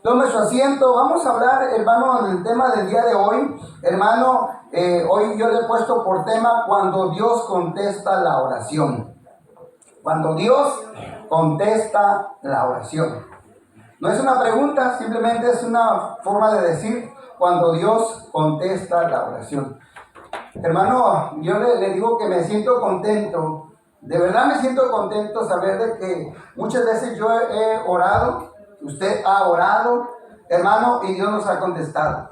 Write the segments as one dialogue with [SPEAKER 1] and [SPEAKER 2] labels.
[SPEAKER 1] Tome su asiento. Vamos a hablar, hermano, del tema del día de hoy. Hermano, hoy yo le he puesto por tema cuando Dios contesta la oración. Cuando Dios contesta la oración. No es una pregunta, simplemente es una forma de decir cuando Dios contesta la oración. Hermano, yo le digo que me siento contento. De verdad me siento contento saber de que muchas veces yo he orado. Usted ha orado, hermano, y Dios nos ha contestado.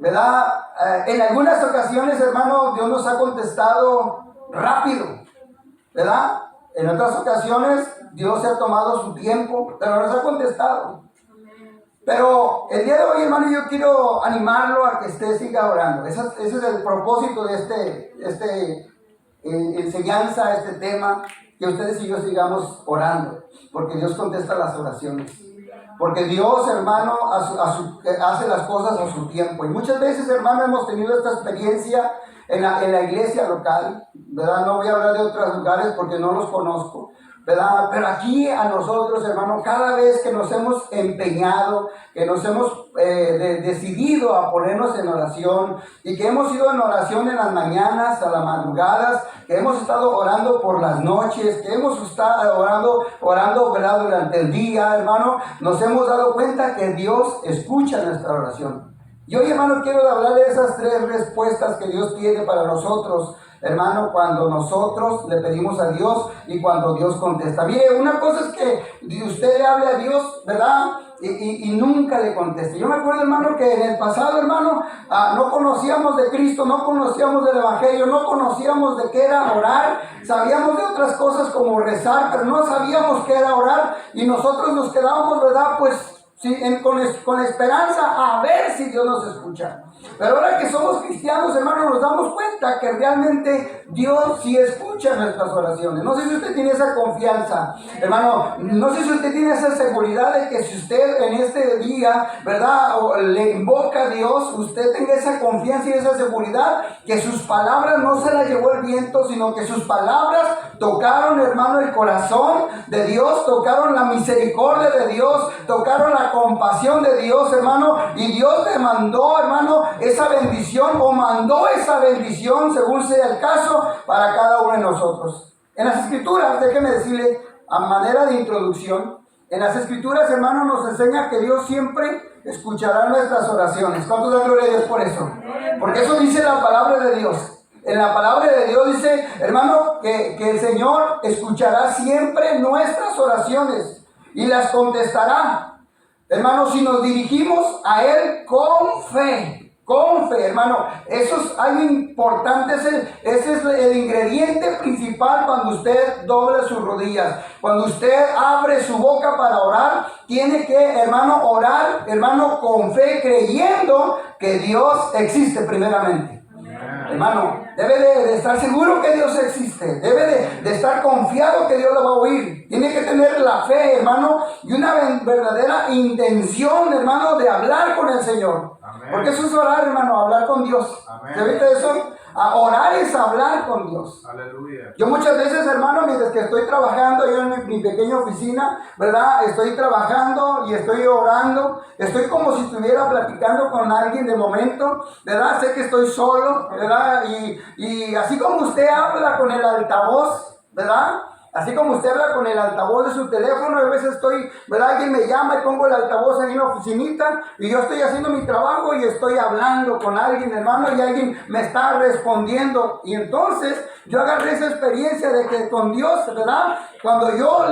[SPEAKER 1] ¿Verdad? En algunas ocasiones, hermano, Dios nos ha contestado rápido, ¿verdad? En otras ocasiones, Dios se ha tomado su tiempo, pero nos ha contestado. Pero el día de hoy, hermano, yo quiero animarlo a que usted siga orando. Ese es el propósito de enseñanza, este tema, que ustedes y yo sigamos orando, porque Dios contesta las oraciones. Porque Dios, hermano, hace las cosas a su tiempo. Y muchas veces, hermano, hemos tenido esta experiencia en la iglesia local, ¿verdad? No voy a hablar de otros lugares porque no los conozco, ¿verdad? Pero aquí a nosotros, hermano, cada vez que nos hemos empeñado, que nos hemos decidido a ponernos en oración y que hemos ido en oración en las mañanas, a las madrugadas, que hemos estado orando por las noches, que hemos estado orando, ¿verdad? Durante el día, hermano, nos hemos dado cuenta que Dios escucha nuestra oración. Y hoy, hermano, quiero hablar de esas 3 respuestas que Dios tiene para nosotros, hermano, cuando nosotros le pedimos a Dios y cuando Dios contesta. Mire, una cosa es que usted le hable a Dios, ¿verdad? Y nunca le conteste. Yo me acuerdo, hermano, que en el pasado, hermano, no conocíamos de Cristo, no conocíamos del Evangelio, no conocíamos de qué era orar. Sabíamos de otras cosas como rezar, pero no sabíamos qué era orar. Y nosotros nos quedábamos, ¿verdad? Pues sí, con esperanza a ver si Dios nos escucha. Pero ahora que somos cristianos, hermanos, nos damos cuenta que realmente Dios sí escucha nuestras oraciones. No sé si usted tiene esa confianza, hermano. No sé si usted tiene esa seguridad de que si usted en este día, ¿verdad?, le invoca a Dios, usted tenga esa confianza y esa seguridad que sus palabras no se las llevó el viento, sino que sus palabras tocaron, hermano, el corazón de Dios, tocaron la misericordia de Dios, tocaron la compasión de Dios, hermano, y Dios te mandó, hermano, esa bendición, o mandó esa bendición, según sea el caso, para cada uno de nosotros. En las Escrituras, déjeme decirle, a manera de introducción, en las Escrituras, hermano, nos enseña que Dios siempre escuchará nuestras oraciones. ¿Cuántos dan gloria a Dios por eso? Porque eso dice la palabra de Dios. En la palabra de Dios dice, hermano, que el Señor escuchará siempre nuestras oraciones y las contestará. Hermano, si nos dirigimos a Él con fe, hermano, eso es algo importante, ese es el ingrediente principal cuando usted dobla sus rodillas. Cuando usted abre su boca para orar, tiene que, hermano, orar, hermano, con fe, creyendo que Dios existe primeramente. Hermano, debe de estar seguro que Dios existe. Debe de estar confiado que Dios lo va a oír. Tiene que tener la fe, hermano, y una verdadera intención, hermano, de hablar con el Señor. Amén. Porque eso es orar, hermano, hablar con Dios. ¿Se viste eso? Orar es hablar con Dios. Aleluya. Yo muchas veces, hermano, mientras que estoy trabajando yo en mi pequeña oficina, ¿verdad? Estoy trabajando y estoy orando. Estoy como si estuviera platicando con alguien de momento, ¿verdad? Sé que estoy solo, ¿verdad? Y así como usted habla con el altavoz, ¿verdad? Así como usted habla con el altavoz de su teléfono, a veces estoy, ¿verdad? Alguien me llama y pongo el altavoz ahí en la oficinita y yo estoy haciendo mi trabajo y estoy hablando con alguien, hermano, y alguien me está respondiendo. Y entonces yo agarré esa experiencia de que con Dios, ¿verdad? Cuando yo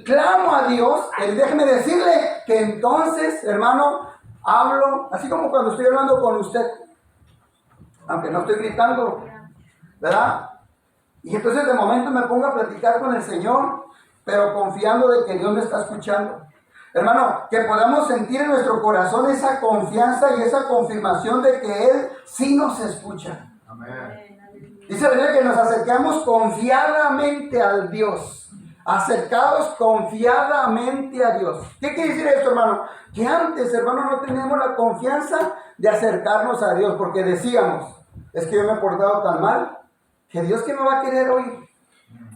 [SPEAKER 1] clamo a Dios, déjeme decirle que entonces, hermano, hablo, así como cuando estoy hablando con usted, aunque no estoy gritando, ¿verdad? Y entonces de momento me pongo a platicar con el Señor, pero confiando de que Dios me está escuchando. Hermano, que podamos sentir en nuestro corazón esa confianza y esa confirmación de que Él sí nos escucha. Amén. Dice la Biblia que nos acercamos confiadamente al Dios. Acercados confiadamente a Dios. ¿Qué quiere decir esto, hermano? Que antes, hermano, no teníamos la confianza de acercarnos a Dios, porque decíamos, es que yo me he portado tan mal, que Dios que me va a querer oír.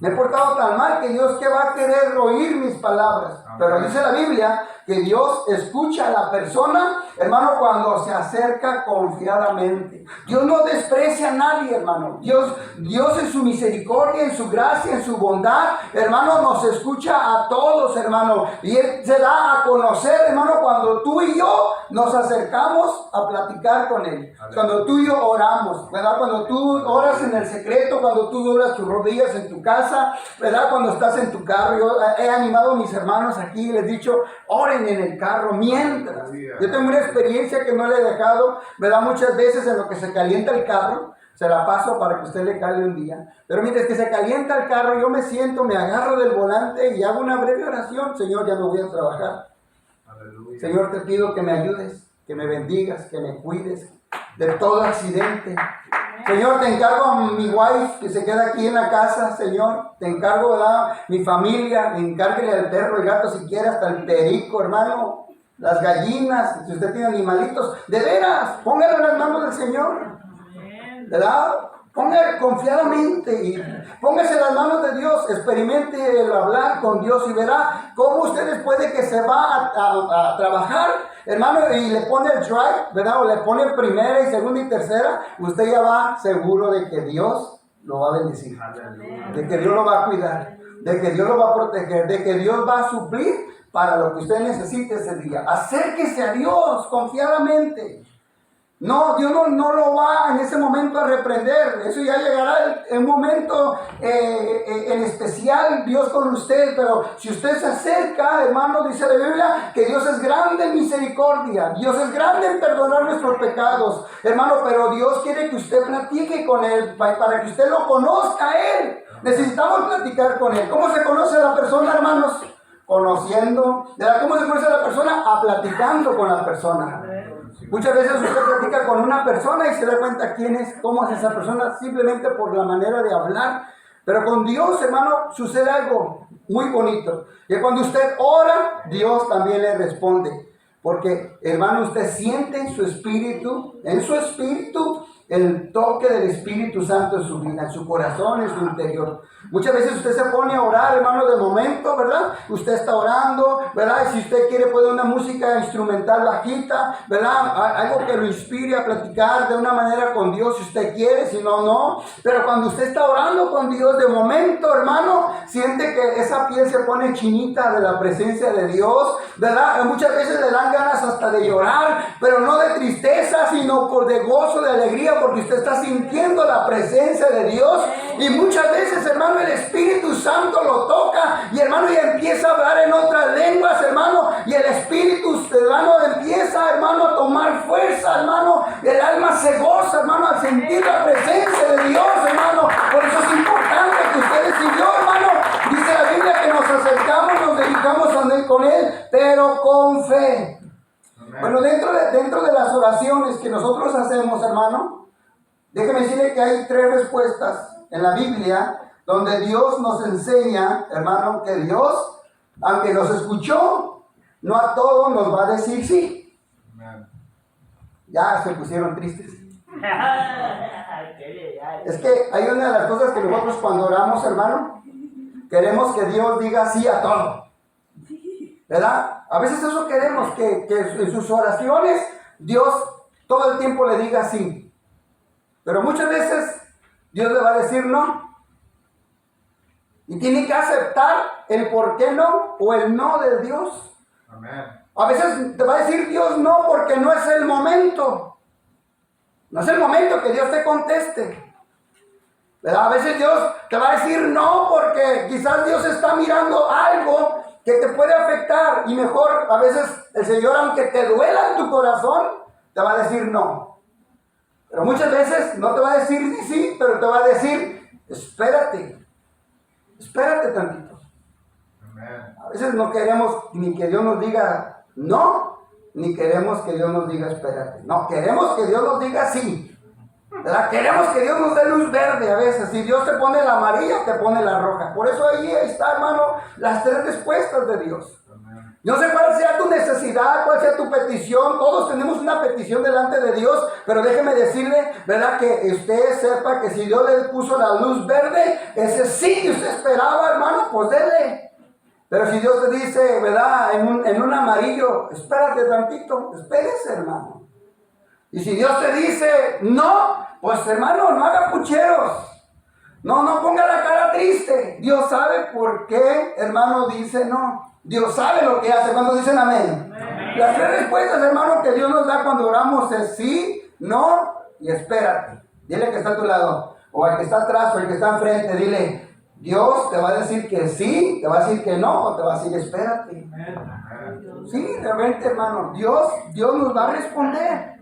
[SPEAKER 1] Me he portado tan mal que Dios que va a querer oír mis palabras. Pero dice la Biblia que Dios escucha a la persona, hermano, cuando se acerca confiadamente. Dios no desprecia a nadie, hermano. Dios en su misericordia, en su gracia, en su bondad, hermano, nos escucha a todos, hermano. Y Él se da a conocer, hermano, cuando tú y yo nos acercamos a platicar con Él. Cuando tú y yo oramos, ¿verdad? Cuando tú oras en el secreto, cuando tú doblas tus rodillas en tu casa, ¿verdad? Cuando estás en tu carro. Yo he animado a mis hermanos aquí, les he dicho, oren en el carro mientras. Yo tengo una experiencia que no le he dejado, ¿verdad? Muchas veces en lo que se calienta el carro, se la paso para que usted le cale un día. Pero mientras que se calienta el carro, yo me siento, me agarro del volante y hago una breve oración. Señor, ya me voy a trabajar. Aleluya. Señor, te pido que me ayudes, que me bendigas, que me cuides de todo accidente. Señor, te encargo a mi wife que se queda aquí en la casa, Señor. Te encargo, ¿verdad? Mi familia, encárguele al perro, el gato, si quiere, hasta el perico, hermano. Las gallinas, si usted tiene animalitos. De veras, póngalo en las manos del Señor. ¿Verdad? Póngale confiadamente y póngase en las manos de Dios. Experimente el hablar con Dios y verá cómo usted después de que se va a trabajar, hermano, y le pone el drive, ¿verdad? O le pone primera y segunda y tercera, usted ya va seguro de que Dios lo va a bendecir, de que Dios lo va a cuidar, de que Dios lo va a proteger, de que Dios va a suplir para lo que usted necesite ese día. Acérquese a Dios confiadamente. No, Dios no lo va en ese momento a reprender. Eso ya llegará en un momento en especial, Dios con usted. Pero si usted se acerca, hermano, dice la Biblia que Dios es grande en misericordia. Dios es grande en perdonar nuestros pecados, hermano. Pero Dios quiere que usted platique con Él, para que usted lo conozca a Él. Necesitamos platicar con Él. ¿Cómo se conoce a la persona, hermanos? Conociendo. ¿Cómo se conoce a la persona? Platicando con la persona. Muchas veces usted platica con una persona y se da cuenta quién es, cómo es esa persona, simplemente por la manera de hablar. Pero con Dios, hermano, sucede algo muy bonito. Que cuando usted ora, Dios también le responde. Porque, hermano, usted siente en su espíritu, el toque del Espíritu Santo en su vida, en su corazón, en su interior. Muchas veces usted se pone a orar, hermano, de momento, ¿verdad? Usted está orando, ¿verdad? Y si usted quiere, puede una música instrumental bajita, ¿verdad? Algo que lo inspire a platicar de una manera con Dios, si usted quiere, si no, no. Pero cuando usted está orando con Dios, de momento, hermano, siente que esa piel se pone chinita de la presencia de Dios, ¿verdad? Muchas veces le dan ganas hasta de llorar, pero no de tristeza, sino de gozo, de alegría, porque usted está sintiendo la presencia de Dios. Y muchas veces, hermano, el Espíritu Santo lo toca y, hermano, ya empieza a hablar en otras lenguas, hermano, y el Espíritu, hermano, empieza, hermano, a tomar fuerza, hermano. El alma se goza, hermano, al sentir la presencia de Dios, hermano. Por eso es importante que ustedes y yo, hermano, dice la Biblia que nos acercamos, nos dedicamos con Él, pero con fe. Bueno, dentro de las oraciones que nosotros hacemos, hermano, déjeme decirle que hay 3 respuestas en la Biblia donde Dios nos enseña, hermano, que Dios, aunque nos escuchó, no a todos nos va a decir sí. Ya se pusieron tristes. Es que hay una de las cosas que nosotros cuando oramos, hermano, queremos que Dios diga sí a todo, ¿verdad? A veces eso queremos, que en sus oraciones Dios todo el tiempo le diga sí. Pero muchas veces Dios le va a decir no. Y tiene que aceptar el por qué no o el no de Dios. Amén. A veces te va a decir Dios no porque no es el momento. No es el momento que Dios te conteste. ¿Verdad? A veces Dios te va a decir no porque quizás Dios está mirando algo que te puede afectar. Y mejor, a veces el Señor, aunque te duela en tu corazón, te va a decir no. Pero muchas veces no te va a decir sí, pero te va a decir espérate tantito. Amen. A veces no queremos ni que Dios nos diga no, ni queremos que Dios nos diga espérate. No, queremos que Dios nos diga sí. ¿Verdad? Queremos que Dios nos dé luz verde a veces. Si Dios te pone la amarilla, te pone la roja. Por eso ahí está, hermano, las 3 respuestas de Dios. No sé cuál sea tu necesidad, cuál sea tu petición. Todos tenemos una petición delante de Dios, pero déjeme decirle, ¿verdad? Que usted sepa que si Dios le puso la luz verde, ese sí que usted esperaba, hermano, pues dele. Pero si Dios te dice, ¿verdad? En un amarillo, espérate tantito, espérese, hermano. Y si Dios te dice, no, pues hermano, no haga pucheros. No ponga la cara triste. Dios sabe por qué, hermano, dice no. Dios sabe lo que hace. ¿Cuántos dicen amén? Amén. Las tres respuestas, hermano, que Dios nos da cuando oramos es sí, no y espérate. Dile que está a tu lado, o al que está atrás, o al que está enfrente, dile, Dios te va a decir que sí, te va a decir que no, o te va a decir espérate. Sí, realmente, hermano, Dios nos va a responder,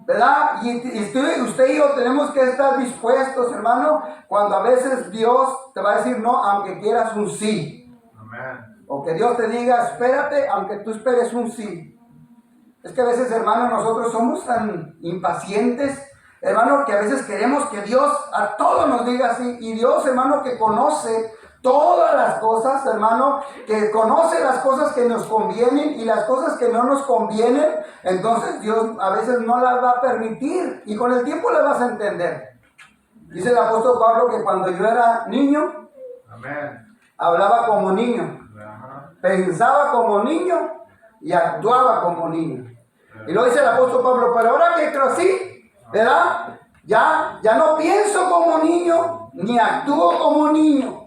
[SPEAKER 1] ¿verdad? Y usted y yo tenemos que estar dispuestos, hermano, cuando a veces Dios te va a decir no, aunque quieras un sí. Amén. O que Dios te diga, espérate, aunque tú esperes un sí. Es que a veces, hermano, nosotros somos tan impacientes, hermano, que a veces queremos que Dios a todos nos diga así. Y Dios, hermano, que conoce todas las cosas, hermano, que conoce las cosas que nos convienen y las cosas que no nos convienen, entonces Dios a veces no las va a permitir y con el tiempo las vas a entender. Dice el apóstol Pablo que cuando yo era niño, amén, hablaba como niño, pensaba como niño y actuaba como niño. Y lo dice el apóstol Pablo, pero ahora que crecí, ¿verdad? Ya no pienso como niño, ni actúo como niño.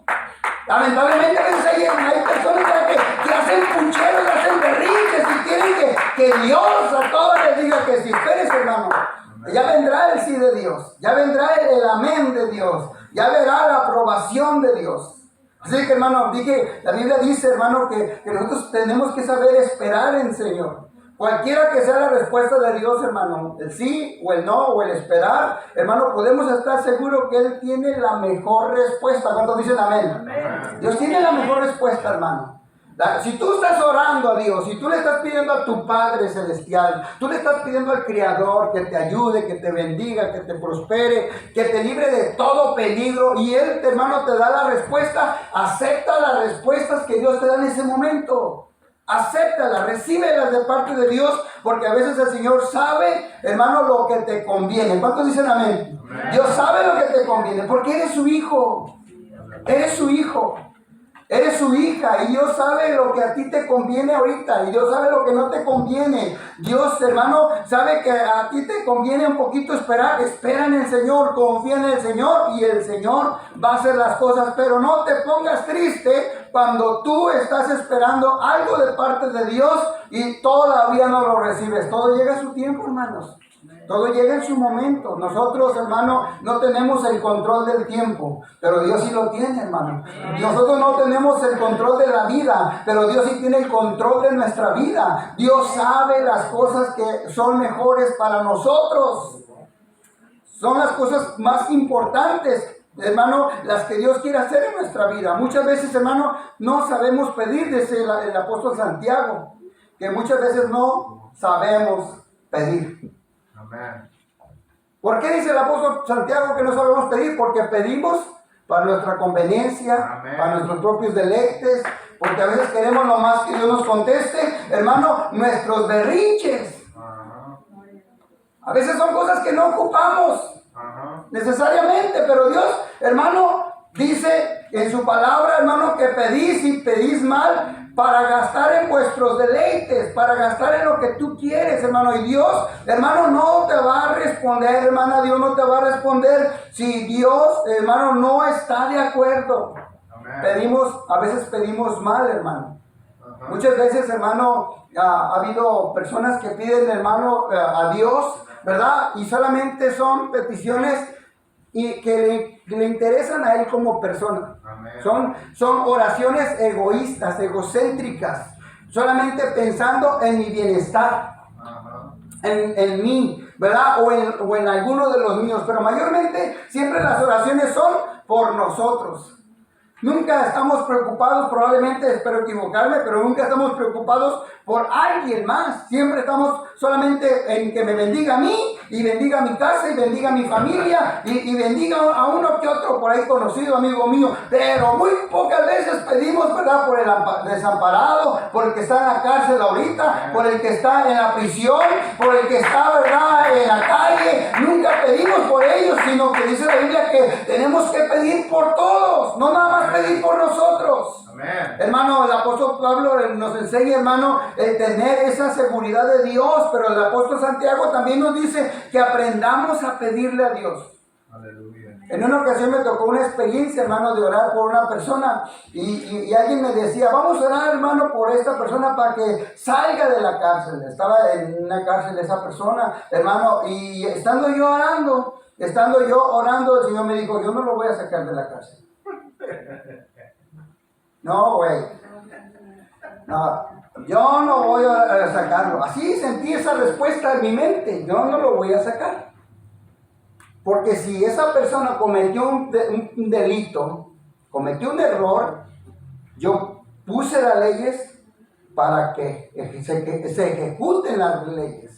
[SPEAKER 1] Lamentablemente a veces hay personas que hacen pucheros, hacen berrinches y quieren que Dios a todos les diga que si esperes, hermano, ya vendrá el sí de Dios, ya vendrá el amén de Dios, ya verá la aprobación de Dios. Así que, hermano, la Biblia dice, hermano, que nosotros tenemos que saber esperar en el Señor. Cualquiera que sea la respuesta de Dios, hermano, el sí o el no o el esperar, hermano, podemos estar seguros que Él tiene la mejor respuesta. ¿Cuántos dicen amén? Amén. Dios tiene la mejor respuesta, hermano. Si tú estás orando a Dios, si tú le estás pidiendo a tu Padre Celestial, tú le estás pidiendo al Creador que te ayude, que te bendiga, que te prospere, que te libre de todo peligro, y Él, hermano, te da la respuesta, acepta las respuestas que Dios te da en ese momento. Acéptalas, recíbelas de parte de Dios, porque a veces el Señor sabe, hermano, lo que te conviene. ¿Cuántos dicen amén? Amén. Dios sabe lo que te conviene, porque eres su hijo. Eres su hijo. Eres su hija y Dios sabe lo que a ti te conviene ahorita y Dios sabe lo que no te conviene. Dios, hermano, sabe que a ti te conviene un poquito esperar. Espera en el Señor, confía en el Señor y el Señor va a hacer las cosas. Pero no te pongas triste cuando tú estás esperando algo de parte de Dios y todavía no lo recibes. Todo llega a su tiempo, hermanos. Todo llega en su momento. Nosotros, hermano, no tenemos el control del tiempo, pero Dios sí lo tiene, hermano. Nosotros no tenemos el control de la vida, pero Dios sí tiene el control de nuestra vida. Dios sabe las cosas que son mejores para nosotros. Son las cosas más importantes, hermano, las que Dios quiere hacer en nuestra vida. Muchas veces, hermano, no sabemos pedir, dice el apóstol Santiago, que muchas veces no sabemos pedir. Amén. ¿Por qué dice el apóstol Santiago que no sabemos pedir? Porque pedimos para nuestra conveniencia, amén, para nuestros propios deleites, porque a veces queremos nomás que Dios nos conteste, hermano, nuestros berrinches. Ajá. A veces son cosas que no ocupamos, ajá, necesariamente, pero Dios, hermano, dice en su palabra, hermano, que pedís y pedís mal para gastar en vuestros deleites, para gastar en lo que tú quieres, hermano. Y Dios, hermano, no te va a responder, hermana, Dios no te va a responder si Dios, hermano, no está de acuerdo. Amén. A veces pedimos mal, hermano. Ajá. Muchas veces, hermano, ha habido personas que piden, hermano, a Dios, ¿verdad? Y solamente son peticiones y que le interesan a Él como persona. Son oraciones egoístas, egocéntricas, solamente pensando en mi bienestar, en mí, ¿verdad? O en alguno de los míos, pero mayormente siempre las oraciones son por nosotros. Nunca estamos preocupados, probablemente, espero equivocarme, pero nunca estamos preocupados por alguien más. Siempre estamos solamente en que me bendiga a mí, y bendiga a mi casa, y bendiga a mi familia, y bendiga a uno que otro por ahí conocido, amigo mío. Pero muy pocas veces pedimos, ¿verdad? Por el desamparado, por el que está en la cárcel ahorita, por el que está en la prisión, por el que está, ¿verdad?, en la calle. Nunca pedimos por ellos, sino que dice la Biblia que tenemos que pedir por todos, no nada más pedir por nosotros.
[SPEAKER 2] Amén.
[SPEAKER 1] Hermano, el apóstol Pablo nos enseña, hermano, el tener esa seguridad de Dios, pero el apóstol Santiago también nos dice que aprendamos a pedirle a Dios.
[SPEAKER 2] Aleluya.
[SPEAKER 1] En una ocasión me tocó una experiencia, hermano, de orar por una persona y alguien me decía, vamos a orar, hermano, por esta persona para que salga de la cárcel. Estaba en una cárcel esa persona, hermano, y estando yo orando, el Señor me dijo, yo no lo voy a sacar de la cárcel. No, güey. No, yo no voy a sacarlo. Así sentí esa respuesta en mi mente, yo no lo voy a sacar. Porque si esa persona cometió un delito, cometió un error, yo puse las leyes para que se ejecuten las leyes.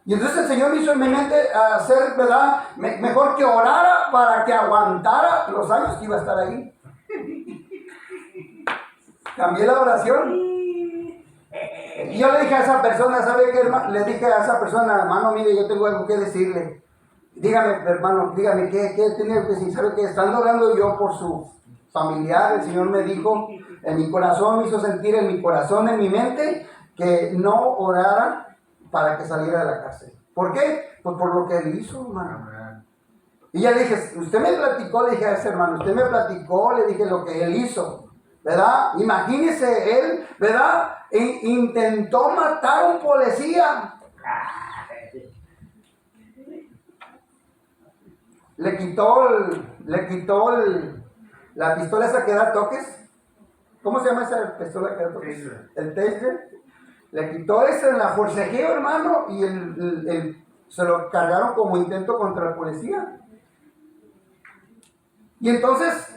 [SPEAKER 1] Y entonces el Señor me hizo en mi mente hacer, ¿verdad? Mejor que orara para que aguantara los años que iba a estar ahí. Cambié la oración. Y yo le dije a esa persona, ¿sabe qué, hermano? Le dije a esa persona, hermano, mire, yo tengo algo que decirle. Dígame, hermano, dígame, ¿qué tiene que decir? ¿Sabe qué? Estando orando yo por su familiar, el Señor me dijo, en mi corazón, me hizo sentir en mi corazón, en mi mente, que no orara para que saliera de la cárcel. ¿Por qué? Pues por lo que él hizo, hermano. Y ya le dije, usted me platicó, le dije a ese hermano, usted me platicó, le dije lo que él hizo, ¿verdad? Imagínese él, ¿verdad? Intentó matar a un policía. Le quitó la pistola esa que da toques. ¿Cómo se llama esa pistola que da toques? El taser. Le quitó ese, la forcejeó, hermano, y se lo cargaron como intento contra el policía. Y entonces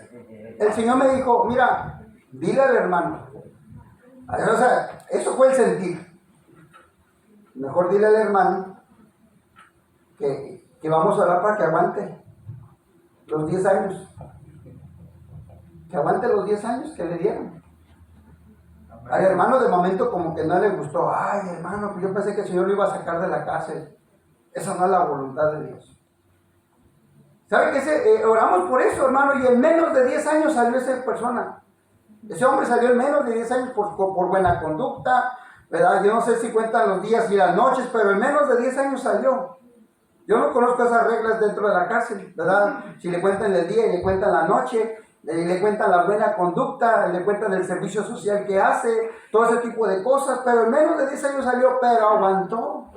[SPEAKER 1] el Señor me dijo, mira, dile al hermano. O sea, eso fue el sentir. Mejor dile al hermano que vamos a orar para que aguante los 10 años. Que aguante los 10 años que le dieron. Al hermano de momento como que no le gustó. Ay, hermano, pues yo pensé que el Señor lo iba a sacar de la cárcel. Esa no es la voluntad de Dios. ¿Sabe qué? Oramos por eso, hermano, y en menos de 10 años salió esa persona. Ese hombre salió en menos de 10 años por buena conducta, ¿verdad? Yo no sé si cuentan los días y las noches, pero en menos de 10 años salió. Yo no conozco esas reglas dentro de la cárcel, ¿verdad? Si le cuentan el día y le cuentan la noche, le cuentan la buena conducta, le cuentan el servicio social que hace, todo ese tipo de cosas, pero en menos de 10 años salió, pero aguantó.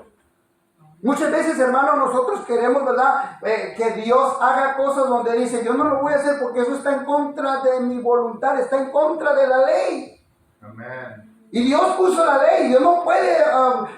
[SPEAKER 1] Muchas veces, hermanos, nosotros queremos, ¿verdad? Que Dios haga cosas donde dice, yo no lo voy a hacer porque eso está en contra de mi voluntad, está en contra de la ley.
[SPEAKER 2] Amén.
[SPEAKER 1] Y Dios puso la ley. Dios no puede,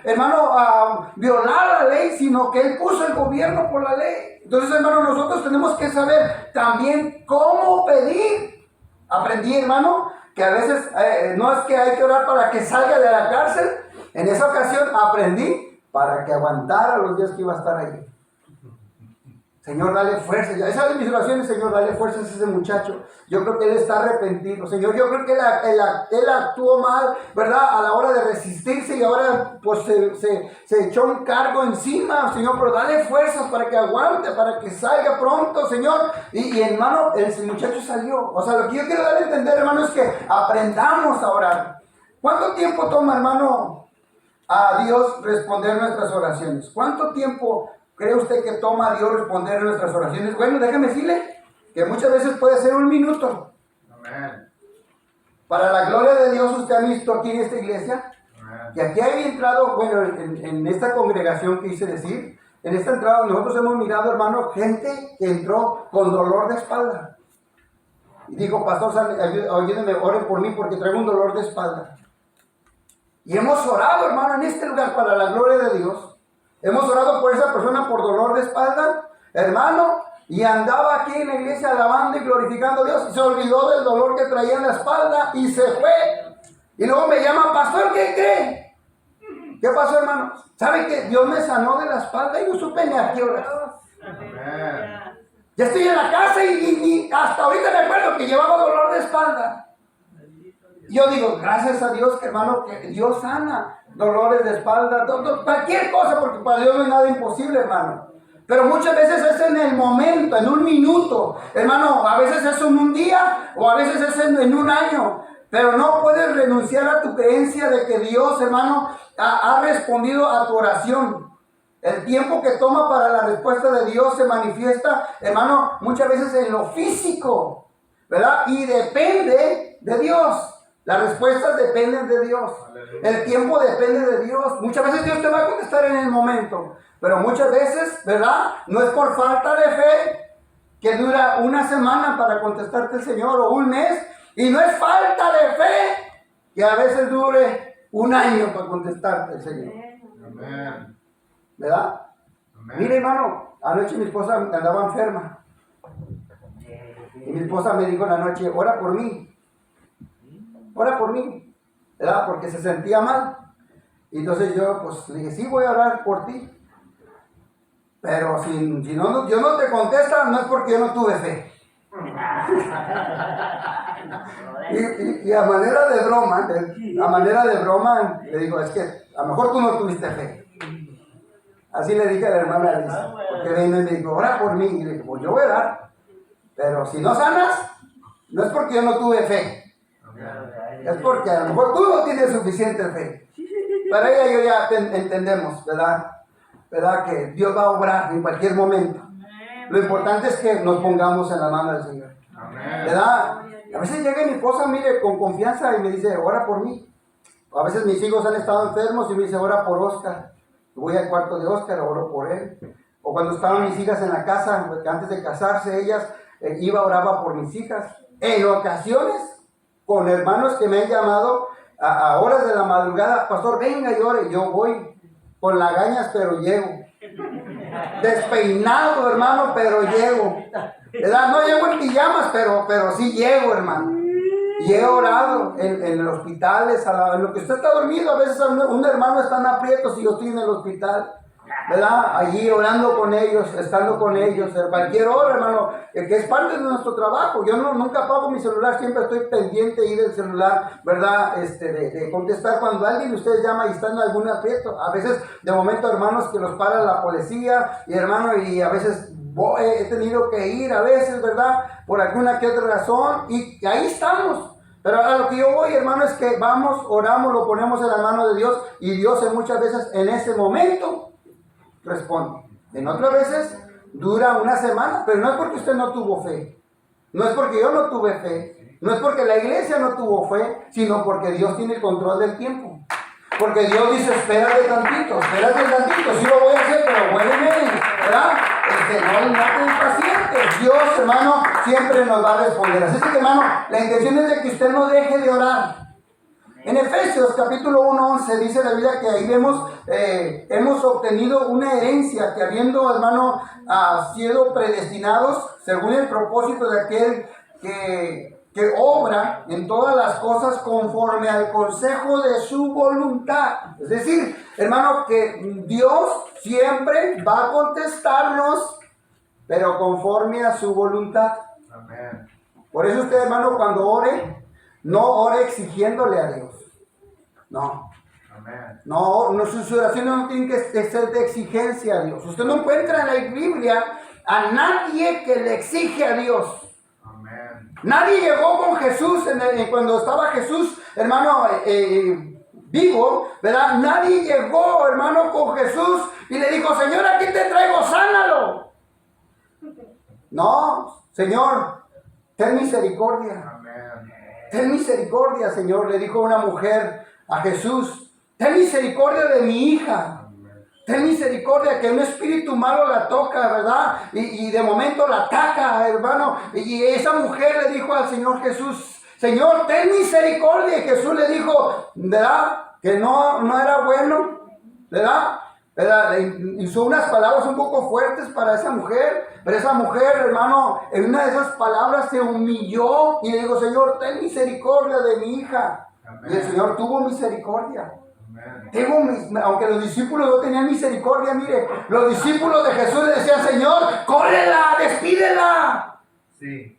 [SPEAKER 1] hermano, violar la ley, sino que Él puso el gobierno por la ley. Entonces, hermano, nosotros tenemos que saber también cómo pedir. Aprendí, hermano, que a veces no es que hay que orar para que salga de la cárcel. En esa ocasión aprendí para que aguantara los días que iba a estar ahí. Señor, dale fuerza. Esa es de mis oraciones, Señor, dale fuerzas a ese muchacho. Yo creo que él está arrepentido. Señor, yo creo que él actuó mal, ¿verdad? A la hora de resistirse y ahora pues se echó un cargo encima, Señor, pero dale fuerzas para que aguante, para que salga pronto, Señor. Y hermano, el muchacho salió. O sea, lo que yo quiero dar a entender, hermano, es que aprendamos a orar. ¿Cuánto tiempo toma, hermano, a Dios responder nuestras oraciones? ¿Cuánto tiempo cree usted que toma a Dios responder nuestras oraciones? Bueno, déjame decirle que muchas veces puede ser 1 minuto.
[SPEAKER 2] Amén.
[SPEAKER 1] Para la gloria de Dios, usted ha visto aquí en esta iglesia,
[SPEAKER 2] Amén.
[SPEAKER 1] que aquí hay entrado, bueno, en esta congregación quise decir, en esta entrada nosotros hemos mirado, hermano, gente que entró con dolor de espalda. Y dijo, pastor, ayúdenme, oren por mí porque traigo un dolor de espalda. Y hemos orado, hermano, en este lugar para la gloria de Dios. Hemos orado por esa persona por dolor de espalda, hermano, y andaba aquí en la iglesia alabando y glorificando a Dios y se olvidó del dolor que traía en la espalda y se fue. Y luego me llama, pastor, ¿qué cree? ¿Qué pasó, hermano? ¿Sabe que Dios me sanó de la espalda y no supe ni a qué hora?
[SPEAKER 2] Amén.
[SPEAKER 1] Ya estoy en la casa y hasta ahorita me acuerdo que llevaba dolor de espalda. Yo digo, gracias a Dios, que hermano, que Dios sana dolores de espalda, cualquier cosa, porque para Dios no hay nada imposible, hermano. Pero muchas veces es en el momento, en un minuto. Hermano, a veces es en un día o a veces es en un año. Pero no puedes renunciar a tu creencia de que Dios, hermano, ha respondido a tu oración. El tiempo que toma para la respuesta de Dios se manifiesta, hermano, muchas veces en lo físico, ¿verdad? Y depende de Dios. Las respuestas dependen de Dios. El tiempo depende de Dios. Muchas veces Dios te va a contestar en el momento. Pero muchas veces, ¿verdad? No es por falta de fe que dura una semana para contestarte el Señor o un mes. Y no es falta de fe que a veces dure un año para contestarte el Señor.
[SPEAKER 2] Amén.
[SPEAKER 1] ¿Verdad?
[SPEAKER 2] Amén.
[SPEAKER 1] Mire, hermano, anoche mi esposa andaba enferma. Y mi esposa me dijo en la noche, ora por mí. Ora por mí. ¿Verdad? Porque se sentía mal. Y entonces yo, pues, le dije, sí, voy a orar por ti. Pero si no, Dios no te contesta, no es porque yo no tuve fe. Y a manera de broma, le digo, es que a lo mejor tú no tuviste fe. Así le dije a la hermana Elisa, porque vino y me dijo, ora por mí. Y le dije, pues yo voy a orar. Pero si no sanas, no es porque yo no tuve fe. Es porque a lo mejor tú no tienes suficiente fe. Para ella y yo ya entendemos, ¿verdad? Que Dios va a obrar en cualquier momento. Lo importante es que nos pongamos en la mano del Señor. ¿Verdad? A veces llega mi esposa, mire, con confianza y me dice, ora por mí. A veces mis hijos han estado enfermos y me dice, ora por Oscar. Voy al cuarto de Oscar, oro por él. O cuando estaban mis hijas en la casa, antes de casarse, ellas oraba por mis hijas. En ocasiones, con hermanos que me han llamado a horas de la madrugada, pastor, venga y ore. Yo voy con lagañas, pero llego. Despeinado, hermano, pero llego. ¿Verdad? No llego en pijamas, pero sí llego, hermano. Y he orado en hospitales, en lo que usted está dormido. A veces un hermano está en aprietos y yo estoy en el hospital, ¿verdad? Allí orando con ellos, estando con ellos, en cualquier hora, hermano, que es parte de nuestro trabajo. Yo nunca apago mi celular, siempre estoy pendiente ahí del celular, ¿verdad? De contestar cuando alguien de ustedes llama y está en algún aprieto. A veces, de momento, hermanos, que los para la policía, y hermano, y a veces he tenido que ir a veces, ¿verdad? Por alguna que otra razón, y ahí estamos. Pero a lo que yo voy, hermano, es que vamos, oramos, lo ponemos en la mano de Dios, y Dios muchas veces en ese momento responde. En otras veces dura una semana, pero no es porque usted no tuvo fe, no es porque yo no tuve fe, no es porque la iglesia no tuvo fe, sino porque Dios tiene el control del tiempo. Porque Dios dice, espérate tantito, sí lo voy a hacer, pero huéleme, ¿verdad? No te impacientes. Dios, hermano, siempre nos va a responder. Así que, hermano, la intención es de que usted no deje de orar. En Efesios capítulo 1:11 dice la Biblia que ahí vemos, hemos obtenido una herencia que habiendo, hermano, sido predestinados según el propósito de aquel que obra en todas las cosas conforme al consejo de su voluntad. Es decir, hermano, que Dios siempre va a contestarnos, pero conforme a su voluntad.
[SPEAKER 2] Amén.
[SPEAKER 1] Por eso usted, hermano, cuando ore, no ore exigiéndole a Dios. No.
[SPEAKER 2] Amén.
[SPEAKER 1] No, sus oraciones no tienen que ser de exigencia a Dios. Usted no encuentra en la Biblia a nadie que le exige a Dios. Nadie llegó con Jesús cuando estaba Jesús, hermano, vivo, ¿verdad? Nadie llegó, hermano, con Jesús y le dijo, Señor, aquí te traigo, sánalo. No, Señor, ten misericordia.
[SPEAKER 2] Amén.
[SPEAKER 1] Ten misericordia, Señor, le dijo una mujer a Jesús. Ten misericordia de mi hija. Ten misericordia, que un espíritu malo la toca, ¿verdad? Y de momento la ataca, hermano. Y esa mujer le dijo al Señor Jesús, Señor, ten misericordia. Y Jesús le dijo, ¿verdad? Que no era bueno, ¿verdad? Hizo unas palabras un poco fuertes para esa mujer. Pero esa mujer, hermano, en una de esas palabras se humilló y le dijo, Señor, ten misericordia de mi hija. Amén. Y el Señor tuvo misericordia. Aunque los discípulos no tenían misericordia, mire, los discípulos de Jesús le decían, Señor, córrela, despídela.
[SPEAKER 2] Sí.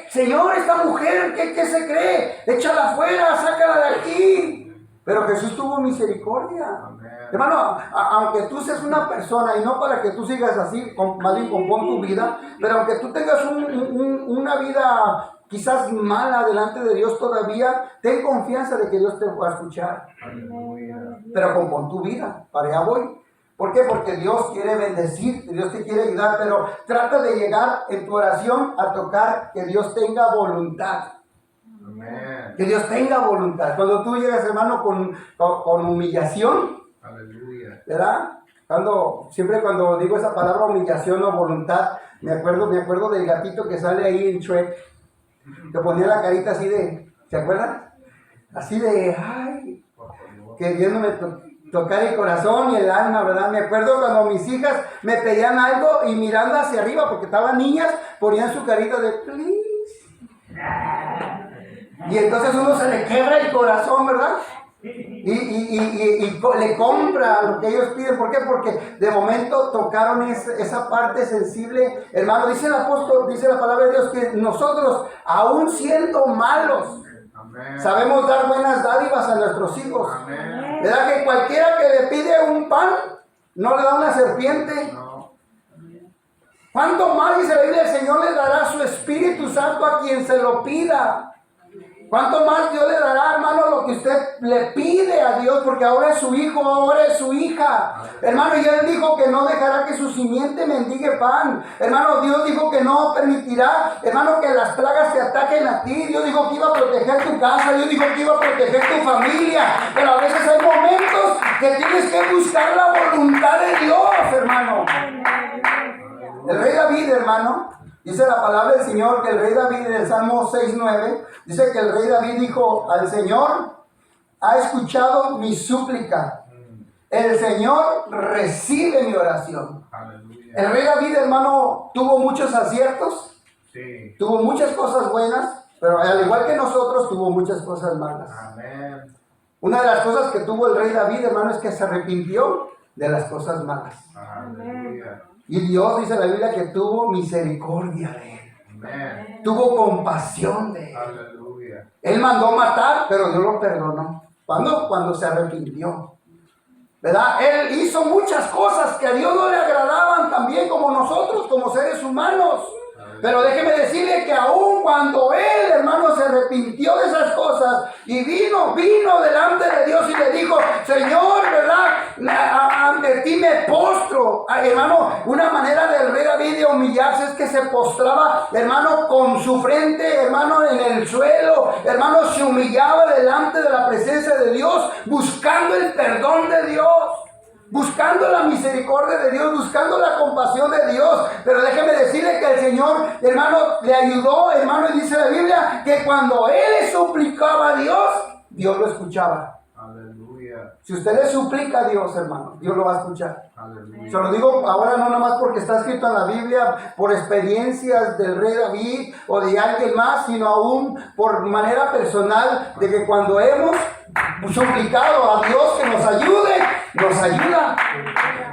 [SPEAKER 1] Señor, esta mujer, ¿qué se cree? Échala afuera, sácala de aquí. Pero Jesús tuvo misericordia.
[SPEAKER 2] Amén.
[SPEAKER 1] Hermano, aunque tú seas una persona, y no para que tú sigas así, más bien compón tu vida, pero aunque tú tengas una vida quizás mala delante de Dios todavía, ten confianza de que Dios te va a escuchar.
[SPEAKER 2] Aleluya.
[SPEAKER 1] Pero compón tu vida, para allá voy. ¿Por qué? Porque Dios quiere bendecirte, Dios te quiere ayudar, pero trata de llegar en tu oración a tocar que Dios tenga voluntad.
[SPEAKER 2] Amén.
[SPEAKER 1] Que Dios tenga voluntad. Cuando tú llegas, hermano, con humillación,
[SPEAKER 2] Aleluya.
[SPEAKER 1] ¿verdad? Siempre cuando digo esa palabra humillación o voluntad, me acuerdo del gatito que sale ahí en Shrek, que ponía la carita así de, ¿se acuerdan? Así de, ay,
[SPEAKER 2] Por favor.
[SPEAKER 1] queriéndome tocar el corazón y el alma, ¿verdad? Me acuerdo cuando mis hijas me pedían algo y mirando hacia arriba, porque estaban niñas, ponían su carita de, please. Y entonces uno se le quebra el corazón, ¿verdad? Y le compra lo que ellos piden. ¿Por qué? Porque de momento tocaron esa parte sensible. Hermano, dice el apóstol, dice la palabra de Dios, que nosotros, aún siendo malos,
[SPEAKER 2] Amén.
[SPEAKER 1] sabemos dar buenas dádivas a nuestros hijos.
[SPEAKER 2] Amén.
[SPEAKER 1] ¿Verdad que cualquiera que le pide un pan, no le da una serpiente?
[SPEAKER 2] No.
[SPEAKER 1] ¿Cuánto más, dice la Biblia, el Señor le dará su Espíritu Santo a quien se lo pida? ¿Cuánto más Dios le dará, hermano, lo que usted le pide a Dios? Porque ahora es su hijo, ahora es su hija. Hermano, y Él dijo que no dejará que su simiente mendigue pan. Hermano, Dios dijo que no permitirá, hermano, que las plagas te ataquen a ti. Dios dijo que iba a proteger tu casa, Dios dijo que iba a proteger tu familia. Pero a veces hay momentos que tienes que buscar la voluntad de Dios, hermano. El rey David, hermano, dice la palabra del Señor que el rey David en el Salmo 6:9, dice que el rey David dijo al Señor, ha escuchado mi súplica. El Señor recibe mi oración.
[SPEAKER 2] Aleluya.
[SPEAKER 1] El rey David, hermano, tuvo muchos aciertos,
[SPEAKER 2] Sí.
[SPEAKER 1] tuvo muchas cosas buenas, pero al igual que nosotros, tuvo muchas cosas malas.
[SPEAKER 2] Amén.
[SPEAKER 1] Una de las cosas que tuvo el rey David, hermano, es que se arrepintió de las cosas malas.
[SPEAKER 2] Aleluya.
[SPEAKER 1] Y Dios, dice la Biblia, que tuvo misericordia de él.
[SPEAKER 2] Amén.
[SPEAKER 1] Tuvo compasión de él.
[SPEAKER 2] Aleluya.
[SPEAKER 1] Él mandó matar, pero Dios lo perdonó. Cuando se arrepintió. ¿Verdad? Él hizo muchas cosas que a Dios no le agradaban también, como nosotros, como seres humanos. Pero déjeme decirle que aún cuando él, hermano, se arrepintió de esas cosas y vino delante de Dios y le dijo, Señor, ¿verdad? Ante ti me postro. Hermano, una manera del rey David de humillarse es que se postraba, hermano, con su frente, hermano, en el suelo. Hermano, se humillaba delante de la presencia de Dios, buscando el perdón de Dios. Buscando la misericordia de Dios, buscando la compasión de Dios. Pero déjeme decirle que el Señor, hermano, le ayudó, hermano, y dice la Biblia que cuando él le suplicaba a Dios, Dios lo escuchaba.
[SPEAKER 2] Aleluya.
[SPEAKER 1] Si usted le suplica a Dios, hermano, Dios lo va a escuchar.
[SPEAKER 2] Aleluya.
[SPEAKER 1] Se lo digo ahora no nada más porque está escrito en la Biblia, por experiencias del rey David o de alguien más, sino aún por manera personal, de que cuando hemos suplicado a Dios que nos ayude, nos ayuda.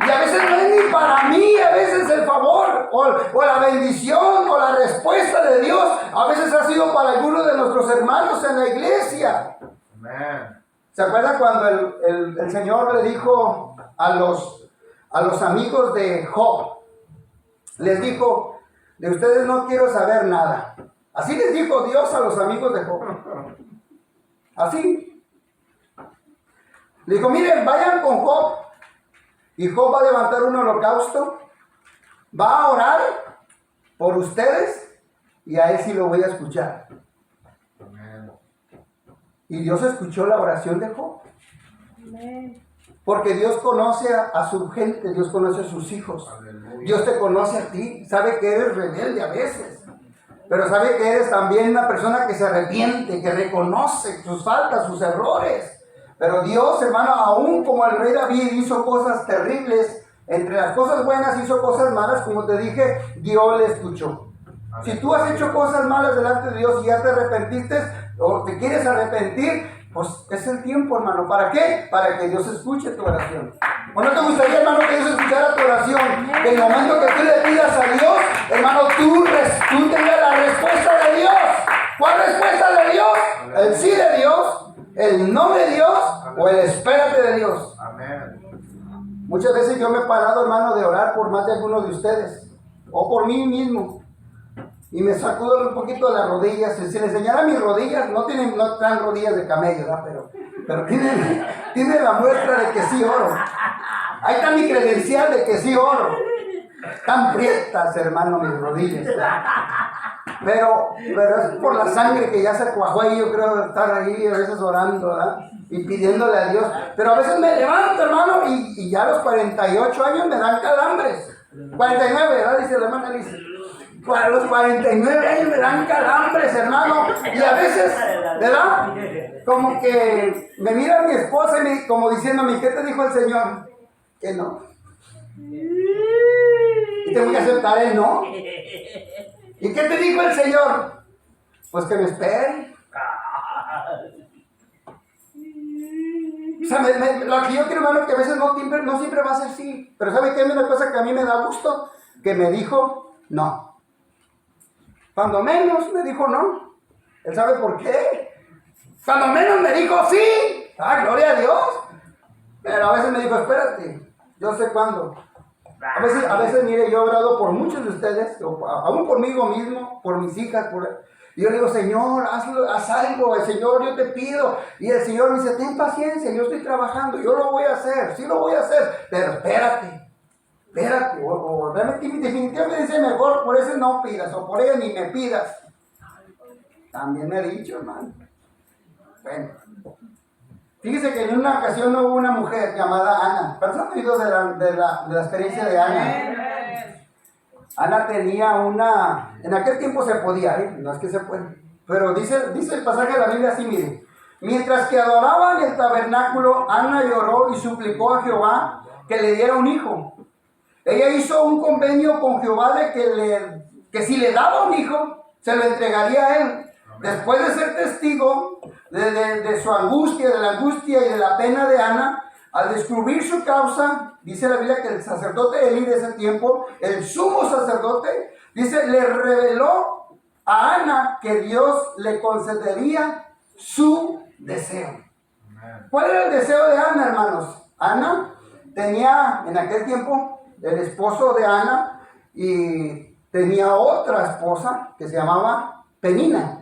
[SPEAKER 1] Y a veces no es ni para mí, a veces el favor o la bendición o la respuesta de Dios, a veces ha sido para algunos de nuestros hermanos en la iglesia.
[SPEAKER 2] Amén.
[SPEAKER 1] ¿Se acuerda cuando el Señor le dijo a los amigos de Job? Les dijo, de ustedes no quiero saber nada. Así les dijo Dios a los amigos de Job. Así. Le dijo, miren, vayan con Job. Y Job va a levantar un holocausto. Va a orar por ustedes. Y a él sí lo voy a escuchar.
[SPEAKER 2] Amén.
[SPEAKER 1] Y Dios escuchó la oración de Job.
[SPEAKER 3] Amén.
[SPEAKER 1] Porque Dios conoce a su gente, Dios conoce a sus hijos.
[SPEAKER 2] Aleluya.
[SPEAKER 1] Dios te conoce a ti, sabe que eres rebelde a veces, pero sabe que eres también una persona que se arrepiente, que reconoce sus faltas, sus errores. Pero Dios, hermano, aún como el rey David hizo cosas terribles, entre las cosas buenas hizo cosas malas, como te dije, Dios le escuchó. Si tú has hecho cosas malas delante de Dios y ya te arrepentiste o te quieres arrepentir, pues es el tiempo, hermano. ¿Para qué? Para que Dios escuche tu oración. ¿O no te gustaría, hermano, que Dios escuchara tu oración? Que en el momento que tú le pidas a Dios, hermano, tú tengas la respuesta de Dios. ¿Cuál respuesta de Dios? El sí de Dios. ¿El no de Dios o el espérate de Dios?
[SPEAKER 2] Amén.
[SPEAKER 1] Muchas veces yo me he parado, hermano, de orar por más de algunos de ustedes, o por mí mismo, y me sacudo un poquito las rodillas. Si le enseñara mis rodillas, no traen rodillas de camello, ¿verdad? Pero tiene la muestra de que sí oro. Ahí está mi credencial de que sí oro. Están prietas, hermano, mis rodillas. Pero es por la sangre que ya se cuajó ahí, yo creo, estar ahí a veces orando, ¿verdad? Y pidiéndole a Dios. Pero a veces me levanto, hermano, y ya a los 48 años me dan calambres. 49, ¿verdad? Dice la hermana Alicia. A los 49 años me dan calambres, hermano. Y a veces, ¿verdad? Como que me mira mi esposa y como diciéndome, ¿qué te dijo el Señor? Que no. Y tengo que aceptar el no. ¿Y qué te dijo el Señor? Pues que me espere. O sea, lo que yo quiero, hermano, que a veces no siempre va a ser sí. Pero ¿sabe qué? Es una cosa que a mí me da gusto, que me dijo no. Cuando menos me dijo no. ¿Él sabe por qué? Cuando menos me dijo sí. ¡Ah, gloria a Dios! Pero a veces me dijo, espérate, yo sé cuándo. A veces, mire, yo he orado por muchos de ustedes, aún conmigo mismo, por mis hijas, y yo le digo, Señor, haz algo, el Señor, yo te pido. Y el Señor me dice, ten paciencia, yo estoy trabajando, yo lo voy a hacer, sí lo voy a hacer, pero espérate, o definitivamente dice, mejor por ese no pidas, o por ella ni me pidas. También me he dicho, hermano. Bueno. Fíjese que en una ocasión hubo una mujer llamada Ana. ¿Pero se han oído de la experiencia de Ana? Ana tenía en aquel tiempo se podía, no es que se puede, pero dice el pasaje de la Biblia así, mire. Mientras que adoraban el tabernáculo, Ana lloró y suplicó a Jehová que le diera un hijo. Ella hizo un convenio con Jehová de que si le daba un hijo, se lo entregaría a él. Después de ser testigo de su angustia, de la angustia y de la pena de Ana, al descubrir su causa, dice la Biblia que el sacerdote Elí de ese tiempo, el sumo sacerdote, dice, le reveló a Ana que Dios le concedería su deseo. ¿Cuál era el deseo de Ana, hermanos? Ana tenía en aquel tiempo el esposo de Ana y tenía otra esposa que se llamaba Penina.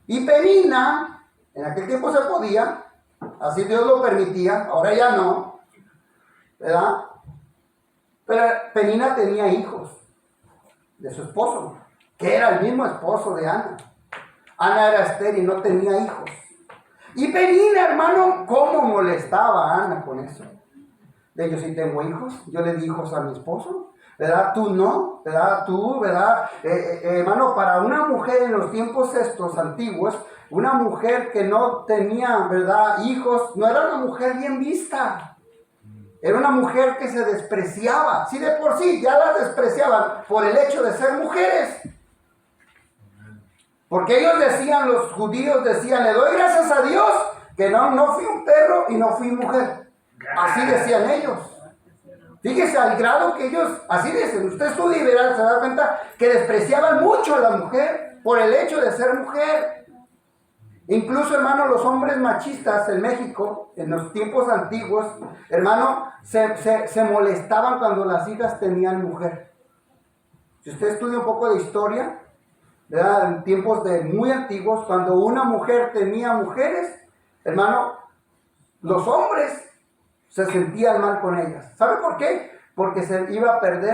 [SPEAKER 1] Y Penina, en aquel tiempo se podía, así Dios lo permitía, ahora ya no, ¿verdad? Pero Penina tenía hijos de su esposo, que era el mismo esposo de Ana. Ana era estéril, no tenía hijos. Y Penina, hermano, ¿cómo molestaba a Ana con eso? De yo sí tengo hijos, yo le di hijos a mi esposo, ¿verdad? Tú no, ¿verdad? Tú, ¿verdad? Hermano, para una mujer en los tiempos estos antiguos, una mujer que no tenía, ¿verdad?, hijos, no era una mujer bien vista. Era una mujer que se despreciaba. Sí, de por sí, ya las despreciaban por el hecho de ser mujeres. Porque ellos decían, los judíos decían, le doy gracias a Dios que no fui un perro y no fui mujer. Así decían ellos. Fíjese al grado que ellos, así dicen, usted estudia y verá, se da cuenta que despreciaban mucho a la mujer por el hecho de ser mujer. Incluso, hermano, los hombres machistas en México, en los tiempos antiguos, hermano, se molestaban cuando las hijas tenían mujer. Si usted estudia un poco de historia, ¿verdad?, en tiempos muy antiguos, cuando una mujer tenía mujeres, hermano, los hombres se sentían mal con ellas. ¿Sabe por qué? Porque se iba a perder